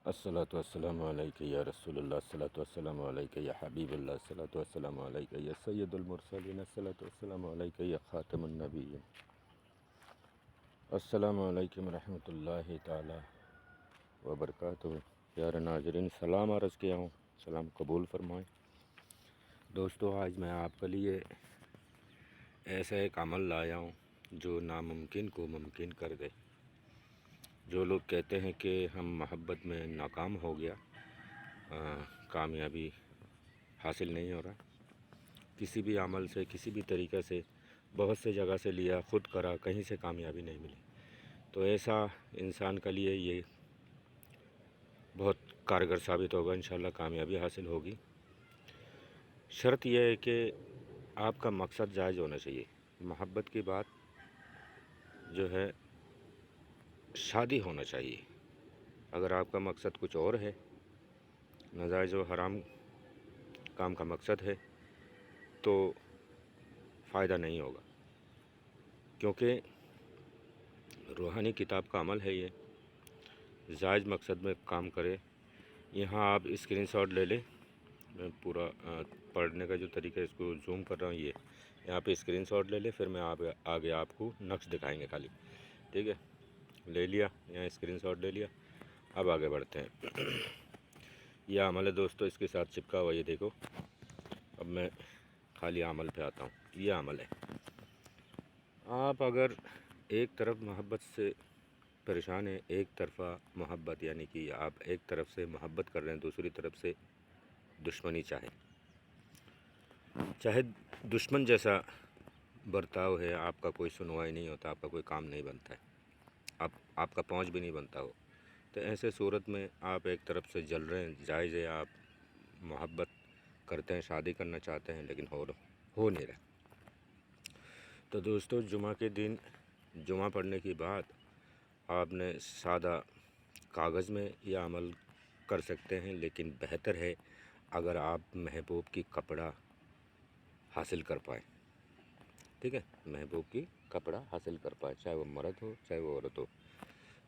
الصلاۃ والسلام علیک یا رسول اللہ، الصلاۃ والسلام علیک یا حبیب اللہ، الصلاۃ والسلام علیک یا سید المرسلین، الصلاۃ والسلام علیک یا خاتم النبیین۔ السلام علیکم ورحمۃ اللہ تعالی وبرکاتہ۔ پیارے ناظرین، سلام عرض کیا ہوں، سلام قبول فرمائیں۔ دوستو، آج میں آپ کے لیے ایسا ایک عمل لایا ہوں جو ناممکن کو ممکن کر دے۔ جو لوگ کہتے ہیں کہ ہم محبت میں ناکام ہو گیا، کامیابی حاصل نہیں ہو رہا، کسی بھی عمل سے، کسی بھی طریقے سے، بہت سے جگہ سے لیا، خود کرا، کہیں سے کامیابی نہیں ملی، تو ایسا انسان کے لیے یہ بہت کارگر ثابت ہوگا، انشاءاللہ کامیابی حاصل ہوگی۔ شرط یہ ہے کہ آپ کا مقصد جائز ہونا چاہیے۔ محبت کی بات جو ہے شادی ہونا چاہیے۔ اگر آپ کا مقصد کچھ اور ہے، ناجائز و حرام کام کا مقصد ہے، تو فائدہ نہیں ہوگا، کیونکہ روحانی کتاب کا عمل ہے یہ۔ جائز مقصد میں کام کرے۔ یہاں آپ اسکرین شاٹ لے لیں، میں پورا پڑھنے کا جو طریقہ ہے اس کو زوم کر رہا ہوں، یہ یہاں پہ اسکرین شاٹ لے لیں، پھر میں آگے آپ کو نقش دکھائیں گے خالی، ٹھیک ہے؟ لے لیا، یہاں اسکرین شاٹ لے لیا، اب آگے بڑھتے ہیں۔ یہ عمل ہے دوستو، اس کے ساتھ چپکا ہوا، یہ دیکھو۔ اب میں خالی عمل پہ آتا ہوں۔ یہ عمل ہے، آپ اگر ایک طرف محبت سے پریشان ہیں، ایک طرفہ محبت، یعنی کہ آپ ایک طرف سے محبت کر رہے ہیں، دوسری طرف سے دشمنی چاہے دشمن جیسا برتاؤ ہے، آپ کا کوئی سنوائی نہیں ہوتا، آپ کا کوئی کام نہیں بنتا ہے، آپ کا پہنچ بھی نہیں بنتا ہو، تو ایسے صورت میں آپ ایک طرف سے جل رہے ہیں، جائز ہے، آپ محبت کرتے ہیں، شادی کرنا چاہتے ہیں، لیکن ہو نہیں رہا۔ تو دوستو، جمعہ کے دن جمعہ پڑھنے کے بعد آپ نے سادہ کاغذ میں یہ عمل کر سکتے ہیں، لیکن بہتر ہے اگر آپ محبوب کی کپڑا حاصل کر پائیں، ٹھیک ہے؟ محبوب کی کپڑا حاصل کر پائے، چاہے وہ مرد ہو چاہے وہ عورت ہو۔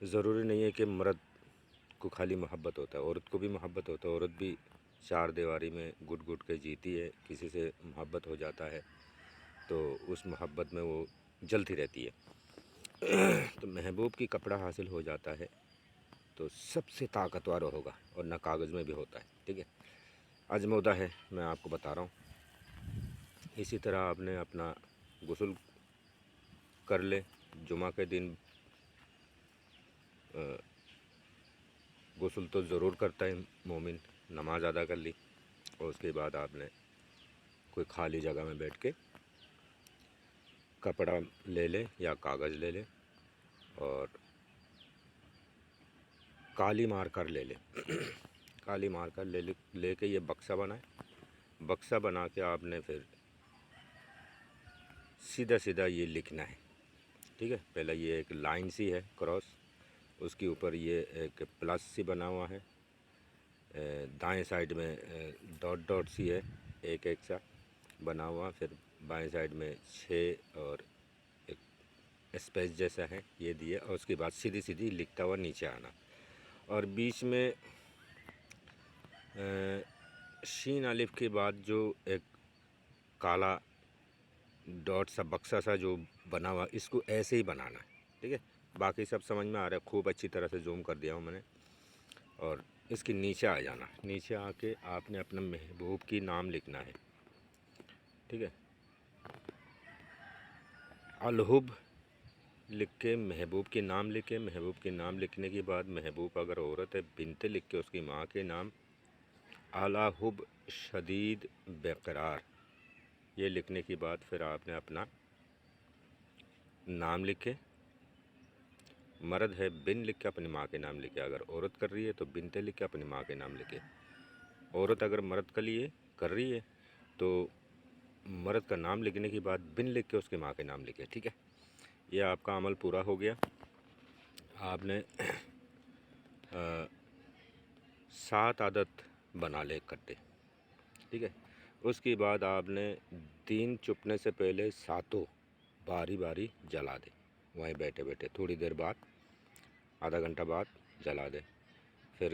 ضروری نہیں ہے کہ مرد کو خالی محبت ہوتا ہے، عورت کو بھی محبت ہوتا ہے، عورت بھی چار دیواری میں گٹ گٹ کے جیتی ہے، کسی سے محبت ہو جاتا ہے تو اس محبت میں وہ جلتی رہتی ہے۔ تو محبوب کی کپڑا حاصل ہو جاتا ہے تو سب سے طاقتور ہوگا، اور نہ کاغذ میں بھی ہوتا ہے، ٹھیک ہے؟ آزمودہ ہے، میں آپ کو بتا رہا ہوں۔ اسی طرح آپ نے اپنا غسل کر لے، جمعہ کے دن غسل تو ضرور کرتا ہے مومن، نماز ادا کر لی، اور اس کے بعد آپ نے کوئی خالی جگہ میں بیٹھ کے کپڑا لے لے یا کاغذ لے لے اور کالی مار کر لے لے۔ کالی مار کر لے کے یہ بکسہ بنائے، بکسہ بنا کے آپ نے پھر سیدھا سیدھا یہ لکھنا ہے، ٹھیک ہے؟ پہلے یہ ایک لائن سی ہے کراس، اس کے اوپر یہ ایک پلس سی بنا ہوا ہے، دائیں سائڈ میں ڈاٹ ڈاٹ سی ہے، ایک ایک سا بنا ہوا، پھر بائیں سائڈ میں 6 اور ایک اسپیس جیسا ہے، یہ دیے، اور اس کے بعد سیدھی سیدھی لکھتا ہوا نیچے آنا، اور بیچ میں شین الف کے بعد جو ایک کالا ڈاٹ سا بکسا سا جو بنا ہوا، اس کو ایسے ہی بنانا ہے، ٹھیک ہے؟ باقی سب سمجھ میں آ رہا ہے، خوب اچھی طرح سے زوم کر دیا ہوں میں نے، اور اس کے نیچے آ جانا، نیچے آ کے آپ نے اپنا محبوب کی نام لکھنا ہے، ٹھیک ہے؟ الحب لکھ کے محبوب کے نام لکھے، محبوب کے نام لکھنے کے بعد محبوب اگر عورت ہے بنت لکھ کے اس کی ماں کے نام اعلیٰ حب شدید بقرار، یہ لکھنے کے بعد پھر آپ نے اپنا نام لکھے، مرد ہے بن لکھ کے اپنی ماں کے نام لکھے، اگر عورت کر رہی ہے تو بنت لکھ کے اپنی ماں کے نام لکھے، عورت اگر مرد کے لیے کر رہی ہے تو مرد کا نام لکھنے کے بعد بن لکھ کے اس کے ماں کے نام لکھے، ٹھیک ہے؟ یہ آپ کا عمل پورا ہو گیا۔ آپ نے 7 عدد بنا لے اکٹھے، ٹھیک ہے؟ اس کے بعد آپ نے دین چھپنے سے پہلے 7 باری باری جلا دے، وہیں بیٹھے بیٹھے، تھوڑی دیر بعد، آدھا گھنٹہ بعد جلا دے، پھر